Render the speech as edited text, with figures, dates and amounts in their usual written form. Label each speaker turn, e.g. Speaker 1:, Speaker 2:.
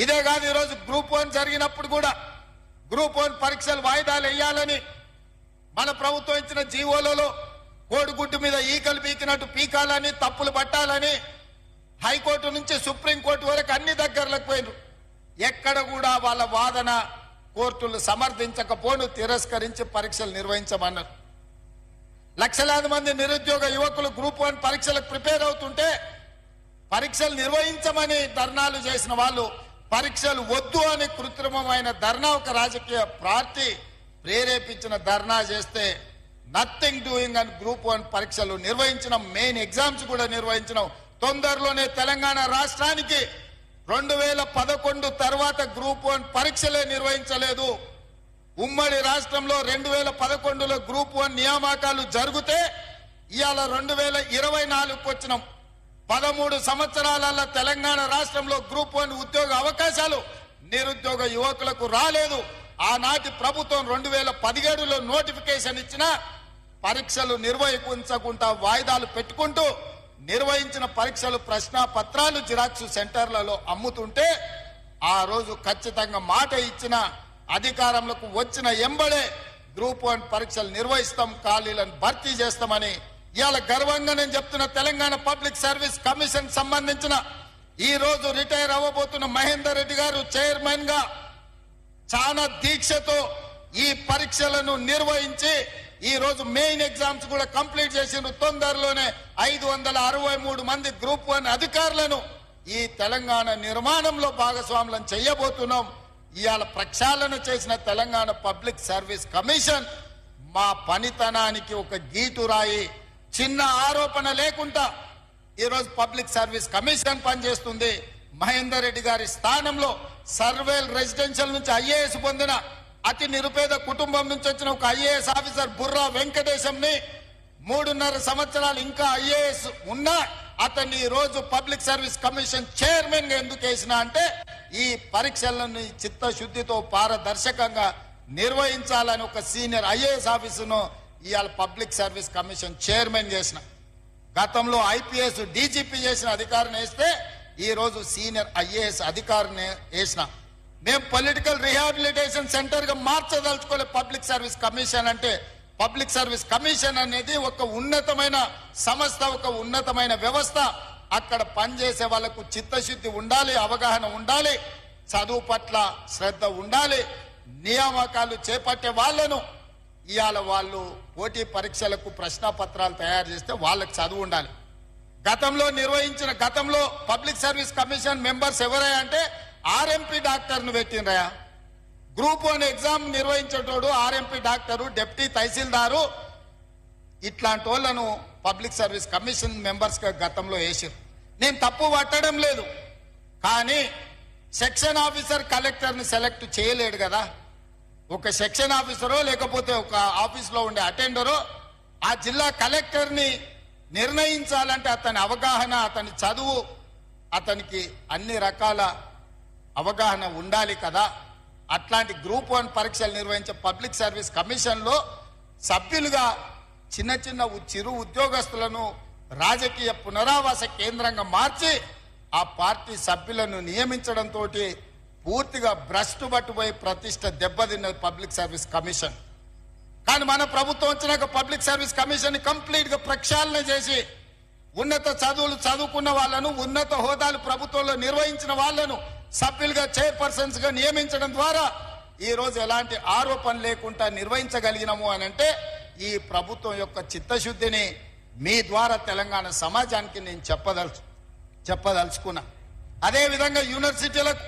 Speaker 1: ఇదే కాదు ఈరోజు గ్రూప్ 1 జరిగినప్పుడు కూడా గ్రూప్ 1 పరీక్షలు వాయిదాలు వేయాలని మన ప్రభుత్వం ఇచ్చిన జీవోలలో కోడిగుడ్డు మీద ఈకలు పీకినట్టు పీకాలని, తప్పులు పట్టాలని హైకోర్టు నుంచి సుప్రీంకోర్టు వరకు అన్ని దగ్గరలకు పోయినారు. ఎక్కడ కూడా వాళ్ళ వాదన కోర్టులు సమర్థించకపోను తిరస్కరించి పరీక్షలు నిర్వహించమన్నారు. లక్షలాది మంది నిరుద్యోగ యువకులు గ్రూప్ 1 పరీక్షలకు ప్రిపేర్ అవుతుంటే పరీక్షలు నిర్వహించమని ధర్నాలు చేసిన వాళ్ళు పరీక్షలు వద్దు అని కృత్రిమమైన ధర్నా ఒక రాజకీయ పార్టీ ప్రేరేపించిన ధర్నా చేస్తే నథింగ్ డూయింగ్ అని గ్రూప్ 1 పరీక్షలు నిర్వహించిన, మెయిన్ ఎగ్జామ్స్ కూడా నిర్వహించిన. తొందరలోనే తెలంగాణ రాష్ట్రానికి 2011 తర్వాత గ్రూప్ 1 పరీక్షలే నిర్వహించలేదు. ఉమ్మడి రాష్ట్రంలో 2011లో గ్రూప్ 1 నియామకాలు జరిగితే ఇవాళ 2024కు వచ్చినాం. 13 సంవత్సరాల తెలంగాణ రాష్ట్రంలో గ్రూప్ 1 ఉద్యోగ అవకాశాలు నిరుద్యోగ యువకులకు రాలేదు. ఆనాటి ప్రభుత్వం 2017లో నోటిఫికేషన్ ఇచ్చిన పరీక్షలు నిర్వహించకుండా వాయిదాలు పెట్టుకుంటూ నిర్వహించిన పరీక్షలు ప్రశ్నాపత్రాలు జిరాక్స్ సెంటర్లలో అమ్ముతుంటే ఆ రోజు ఖచ్చితంగా మాట ఇచ్చిన అధికారంలోకి వచ్చిన ఎంబడే గ్రూప్ 1 పరీక్షలు నిర్వహిస్తాం, ఖాళీలను భర్తీ చేస్తామని ఇవాళ గర్వంగా నేను చెప్తున్న. తెలంగాణ పబ్లిక్ సర్వీస్ కమిషన్ సంబంధించిన ఈ రోజు రిటైర్ అవ్వబోతున్న మహేందర్ రెడ్డి గారు చైర్మన్ గా చాలా దీక్షతో ఈ పరీక్షలను నిర్వహించి ఈ రోజు మెయిన్ ఎగ్జామ్స్ కూడా కంప్లీట్ చేసిన. తొందరలోనే 563 మంది గ్రూప్ 1 అధికారులను ఈ తెలంగాణ నిర్మాణంలో భాగస్వాములను చేయబోతున్నాం. ఇవాళ ప్రక్షాళన చేసిన తెలంగాణ పబ్లిక్ సర్వీస్ కమిషన్ మా పనితనానికి ఒక గీటురాయి, చిన్న ఆరోపణ లేకుండా ఈరోజు పబ్లిక్ సర్వీస్ కమిషన్ పనిచేస్తుంది. మహేందర్ రెడ్డి గారి స్థానంలో సర్వేల్ రెసిడెన్షియల్ నుంచి ఐఏఎస్ పొందిన అతి నిరుపేద కుటుంబం నుంచి వచ్చిన ఒక ఐఏఎస్ ఆఫీసర్ బుర్రా వెంకటేశంని 3.5 సంవత్సరాలు ఇంకా ఐఏఎస్ ఉన్నా అతన్ని ఈ రోజు పబ్లిక్ సర్వీస్ కమిషన్ చైర్మన్ గా ఎందుకు వేసిన అంటే ఈ పరీక్షలను చిత్తశుద్ధితో పారదర్శకంగా నిర్వహించాలని ఒక సీనియర్ ఐఏఎస్ ఆఫీసును ఇవాళ పబ్లిక్ సర్వీస్ కమిషన్ చైర్మన్ చేసిన. గతంలో ఐపీఎస్ డీజీపీ చేసిన అధికారిని వేస్తే ఈ రోజు సీనియర్ ఐఏఎస్ అధికారిని వేసిన. మేము పొలిటికల్ రీహాబిలిటేషన్ సెంటర్ గా మార్చదలుచుకోలే పబ్లిక్ సర్వీస్ కమిషన్ అంటే. పబ్లిక్ సర్వీస్ కమిషన్ అనేది ఒక ఉన్నతమైన సంస్థ, ఒక ఉన్నతమైన వ్యవస్థ. అక్కడ పనిచేసే వాళ్లకు చిత్తశుద్ధి ఉండాలి, అవగాహన ఉండాలి, చదువు పట్ల శ్రద్ధ ఉండాలి. నియామకాలు చేపట్టే వాళ్లను ఇవాళ వాళ్ళు పోటీ పరీక్షలకు ప్రశ్నపత్రాలు తయారు చేస్తే వాళ్ళకి చదువు ఉండాలి. గతంలో పబ్లిక్ సర్వీస్ కమిషన్ మెంబర్స్ ఎవరయ్యా అంటే ఆర్ఎంపీ డాక్టర్ను పెట్టినరయా. గ్రూప్ 1 ఎగ్జామ్ నిర్వహించేటోడు ఆర్ఎంపీ డాక్టరు, డిప్యూటీ తహసీల్దారు, ఇట్లాంటి వాళ్ళను పబ్లిక్ సర్వీస్ కమిషన్ మెంబర్స్ గా గతంలో వేసారు. నేను తప్పు పట్టడం లేదు, కానీ సెక్షన్ ఆఫీసర్ కలెక్టర్ ని సెలెక్ట్ చేయలేడు కదా. ఒక సెక్షన్ ఆఫీసరో లేకపోతే ఒక ఆఫీస్ లో ఉండే అటెండరో ఆ జిల్లా కలెక్టర్ ని నిర్ణయించాలంటే అతని అవగాహన, అతని చదువు, అతనికి అన్ని రకాల అవగాహన ఉండాలి కదా. అట్లాంటి గ్రూప్ 1 పరీక్షలు నిర్వహించే పబ్లిక్ సర్వీస్ కమిషన్ లో సభ్యులుగా చిన్న చిరు ఉద్యోగస్తులను రాజకీయ పునరావాస కేంద్రంగా మార్చి ఆ పార్టీ సభ్యులను నియమించడంతో పూర్తిగా భ్రష్టు పట్టుపోయి ప్రతిష్ట దెబ్బతిన్నది పబ్లిక్ సర్వీస్ కమిషన్. కానీ మన ప్రభుత్వం వచ్చినాక పబ్లిక్ సర్వీస్ కమిషన్ కంప్లీట్ గా ప్రక్షాళన చేసి ఉన్నత చదువులు చదువుకున్న వాళ్లను, ఉన్నత హోదాలు ప్రభుత్వంలో నిర్వహించిన వాళ్లను సభ్యులుగా చైర్పర్సన్స్ గా నియమించడం ద్వారా ఈ రోజు ఎలాంటి ఆరోపణ లేకుండా నిర్వహించగలిగినాము అని అంటే ఈ ప్రభుత్వం యొక్క చిత్తశుద్ధిని మీ ద్వారా తెలంగాణ సమాజానికి నేను చెప్పదలుచుకున్నా. అదే విధంగా యూనివర్సిటీలకు